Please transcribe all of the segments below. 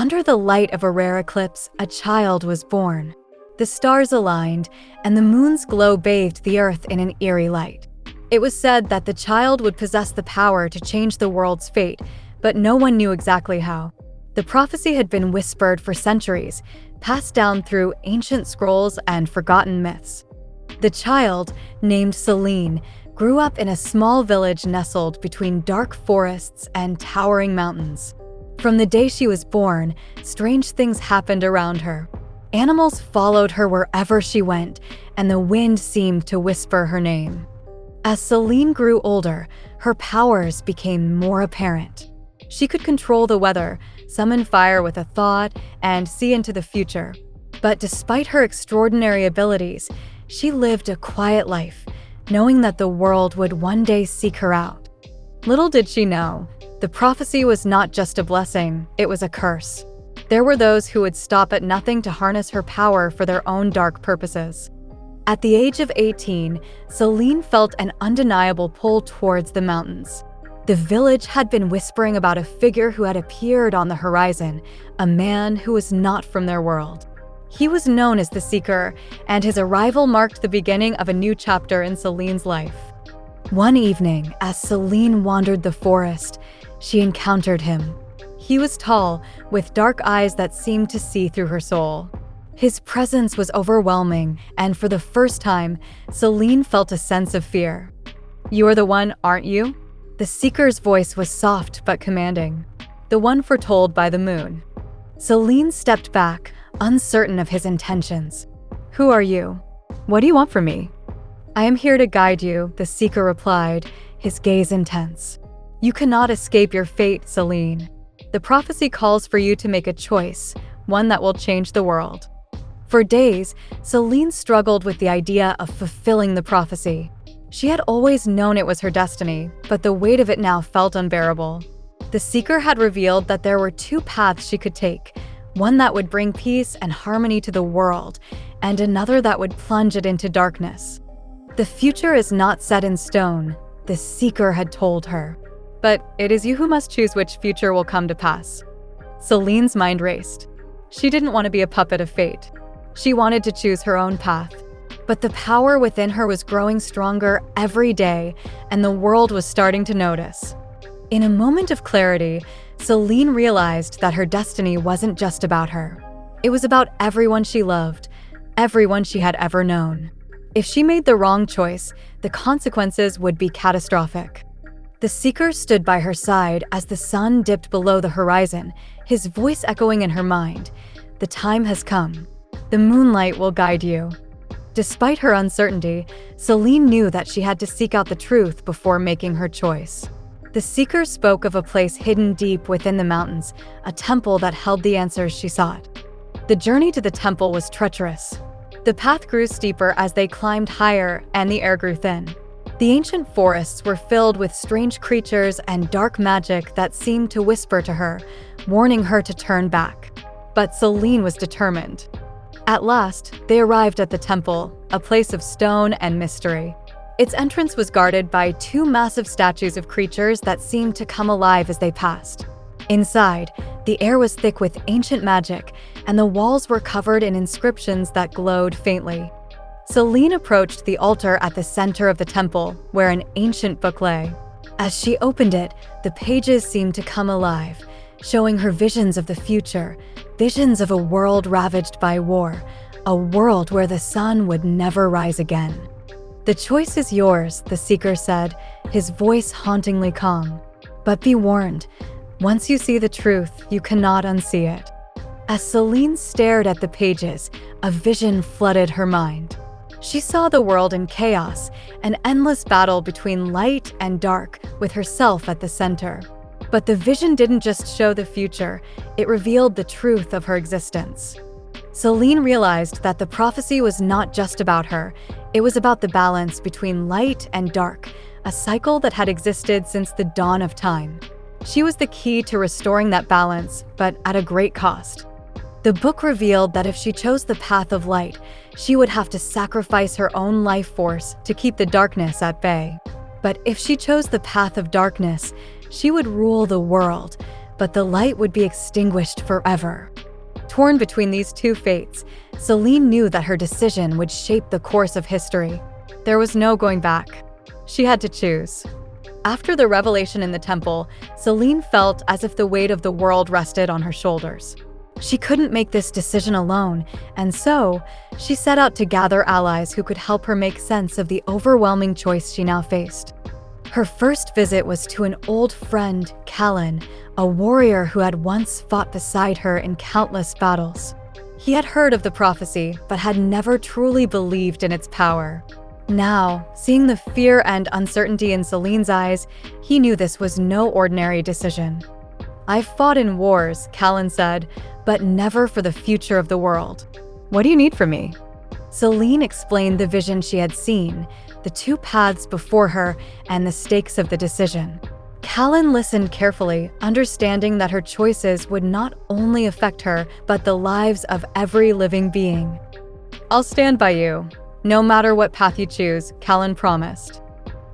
Under the light of a rare eclipse, a child was born. The stars aligned, and the moon's glow bathed the earth in an eerie light. It was said that the child would possess the power to change the world's fate, but no one knew exactly how. The prophecy had been whispered for centuries, passed down through ancient scrolls and forgotten myths. The child, named Selene, grew up in a small village nestled between dark forests and towering mountains. From the day she was born, strange things happened around her. Animals followed her wherever she went, and the wind seemed to whisper her name. As Selene grew older, her powers became more apparent. She could control the weather, summon fire with a thought, and see into the future. But despite her extraordinary abilities, she lived a quiet life, knowing that the world would one day seek her out. Little did she know, the prophecy was not just a blessing, it was a curse. There were those who would stop at nothing to harness her power for their own dark purposes. At the age of 18, Selene felt an undeniable pull towards the mountains. The village had been whispering about a figure who had appeared on the horizon, a man who was not from their world. He was known as the Seeker, and his arrival marked the beginning of a new chapter in Selene's life. One evening, as Selene wandered the forest, she encountered him. He was tall, with dark eyes that seemed to see through her soul. His presence was overwhelming, and for the first time, Selene felt a sense of fear. "You are the one, aren't you?" The Seeker's voice was soft but commanding. "The one foretold by the moon." Selene stepped back, uncertain of his intentions. "Who are you? What do you want from me?" "I am here to guide you," the Seeker replied, his gaze intense. "You cannot escape your fate, Selene. The prophecy calls for you to make a choice, one that will change the world." For days, Selene struggled with the idea of fulfilling the prophecy. She had always known it was her destiny, but the weight of it now felt unbearable. The Seeker had revealed that there were two paths she could take, one that would bring peace and harmony to the world, and another that would plunge it into darkness. "The future is not set in stone," the Seeker had told her. "But it is you who must choose which future will come to pass." Selene's mind raced. She didn't want to be a puppet of fate. She wanted to choose her own path. But the power within her was growing stronger every day, and the world was starting to notice. In a moment of clarity, Selene realized that her destiny wasn't just about her. It was about everyone she loved, everyone she had ever known. If she made the wrong choice, the consequences would be catastrophic. The Seeker stood by her side as the sun dipped below the horizon, his voice echoing in her mind. "The time has come. The moonlight will guide you." Despite her uncertainty, Selene knew that she had to seek out the truth before making her choice. The Seeker spoke of a place hidden deep within the mountains, a temple that held the answers she sought. The journey to the temple was treacherous. The path grew steeper as they climbed higher, and the air grew thin. The ancient forests were filled with strange creatures and dark magic that seemed to whisper to her, warning her to turn back. But Selene was determined. At last, they arrived at the temple, a place of stone and mystery. Its entrance was guarded by two massive statues of creatures that seemed to come alive as they passed. Inside, the air was thick with ancient magic, and the walls were covered in inscriptions that glowed faintly. Selene approached the altar at the center of the temple, where an ancient book lay. As she opened it, the pages seemed to come alive, showing her visions of the future, visions of a world ravaged by war, a world where the sun would never rise again. "The choice is yours," the Seeker said, his voice hauntingly calm. "But be warned, once you see the truth, you cannot unsee it." As Selene stared at the pages, a vision flooded her mind. She saw the world in chaos, an endless battle between light and dark, with herself at the center. But the vision didn't just show the future, it revealed the truth of her existence. Selene realized that the prophecy was not just about her, it was about the balance between light and dark, a cycle that had existed since the dawn of time. She was the key to restoring that balance, but at a great cost. The book revealed that if she chose the path of light, she would have to sacrifice her own life force to keep the darkness at bay. But if she chose the path of darkness, she would rule the world, but the light would be extinguished forever. Torn between these two fates, Selene knew that her decision would shape the course of history. There was no going back. She had to choose. After the revelation in the temple, Selene felt as if the weight of the world rested on her shoulders. She couldn't make this decision alone, and so she set out to gather allies who could help her make sense of the overwhelming choice she now faced. Her first visit was to an old friend, Callan, a warrior who had once fought beside her in countless battles. He had heard of the prophecy, but had never truly believed in its power. Now, seeing the fear and uncertainty in Selene's eyes, he knew this was no ordinary decision. "I've fought in wars," Callan said, "but never for the future of the world. What do you need from me?" Selene explained the vision she had seen, the two paths before her, and the stakes of the decision. Callan listened carefully, understanding that her choices would not only affect her, but the lives of every living being. "I'll stand by you, no matter what path you choose," Callan promised.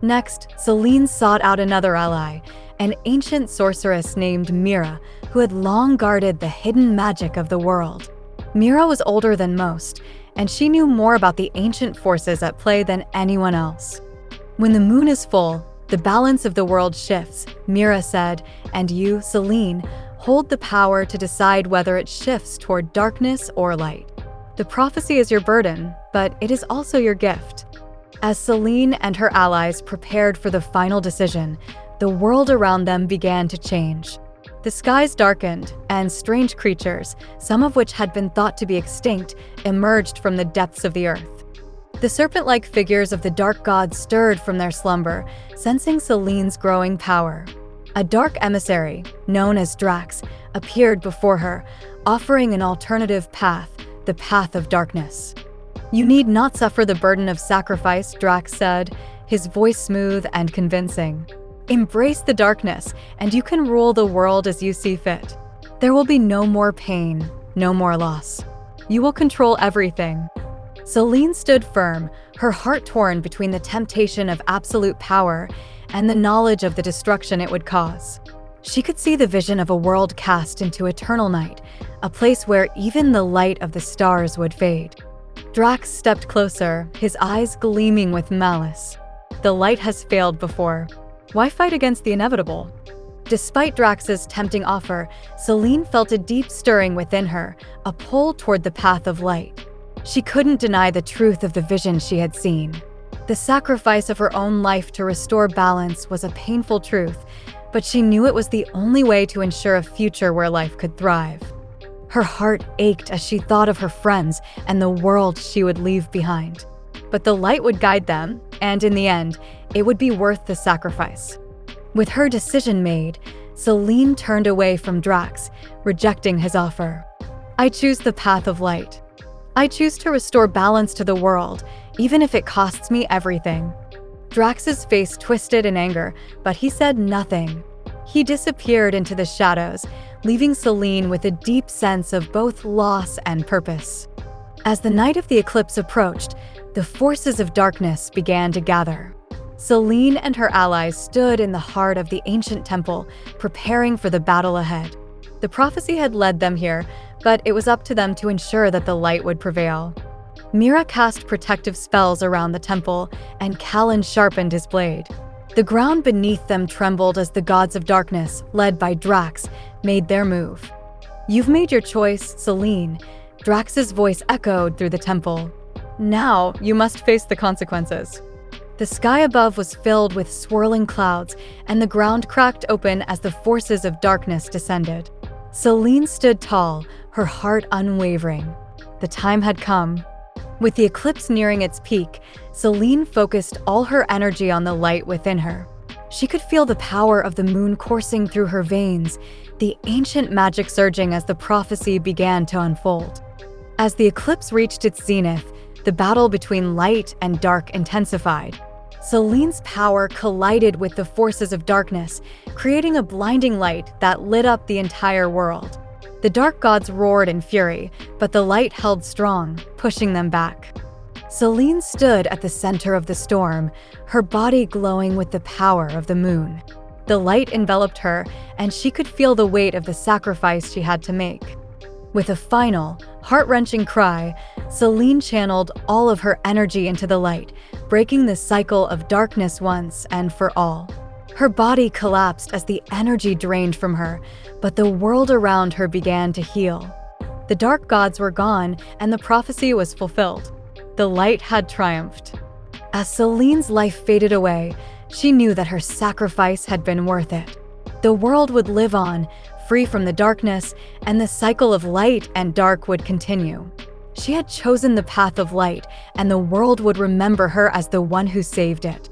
Next, Selene sought out another ally, an ancient sorceress named Mira, who had long guarded the hidden magic of the world. Mira was older than most, and she knew more about the ancient forces at play than anyone else. "When the moon is full, the balance of the world shifts," Mira said, "and you, Selene, hold the power to decide whether it shifts toward darkness or light. The prophecy is your burden, but it is also your gift." As Selene and her allies prepared for the final decision, the world around them began to change. The skies darkened, and strange creatures, some of which had been thought to be extinct, emerged from the depths of the earth. The serpent-like figures of the dark gods stirred from their slumber, sensing Selene's growing power. A dark emissary, known as Drax, appeared before her, offering an alternative path, the path of darkness. "You need not suffer the burden of sacrifice," Drax said, his voice smooth and convincing. "Embrace the darkness, and you can rule the world as you see fit. There will be no more pain, no more loss. You will control everything." Selene stood firm, her heart torn between the temptation of absolute power and the knowledge of the destruction it would cause. She could see the vision of a world cast into eternal night, a place where even the light of the stars would fade. Drax stepped closer, his eyes gleaming with malice. "The light has failed before. Why fight against the inevitable?" Despite Drax's tempting offer, Selene felt a deep stirring within her, a pull toward the path of light. She couldn't deny the truth of the vision she had seen. The sacrifice of her own life to restore balance was a painful truth, but she knew it was the only way to ensure a future where life could thrive. Her heart ached as she thought of her friends and the world she would leave behind. But the light would guide them, and in the end, it would be worth the sacrifice. With her decision made, Selene turned away from Drax, rejecting his offer. "I choose the path of light. I choose to restore balance to the world, even if it costs me everything." Drax's face twisted in anger, but he said nothing. He disappeared into the shadows, leaving Selene with a deep sense of both loss and purpose. As the night of the eclipse approached, the forces of darkness began to gather. Selene and her allies stood in the heart of the ancient temple, preparing for the battle ahead. The prophecy had led them here, but it was up to them to ensure that the light would prevail. Mira cast protective spells around the temple, and Callan sharpened his blade. The ground beneath them trembled as the gods of darkness, led by Drax, made their move. "You've made your choice, Selene," Drax's voice echoed through the temple. "Now you must face the consequences." The sky above was filled with swirling clouds, and the ground cracked open as the forces of darkness descended. Selene stood tall, her heart unwavering. The time had come. With the eclipse nearing its peak, Selene focused all her energy on the light within her. She could feel the power of the moon coursing through her veins, the ancient magic surging as the prophecy began to unfold. As the eclipse reached its zenith, the battle between light and dark intensified. Selene's power collided with the forces of darkness, creating a blinding light that lit up the entire world. The dark gods roared in fury, but the light held strong, pushing them back. Selene stood at the center of the storm, her body glowing with the power of the moon. The light enveloped her, and she could feel the weight of the sacrifice she had to make. With a final, heart-wrenching cry, Selene channeled all of her energy into the light, breaking the cycle of darkness once and for all. Her body collapsed as the energy drained from her, but the world around her began to heal. The dark gods were gone, and the prophecy was fulfilled. The light had triumphed. As Selene's life faded away, she knew that her sacrifice had been worth it. The world would live on, free from the darkness, and the cycle of light and dark would continue. She had chosen the path of light, and the world would remember her as the one who saved it.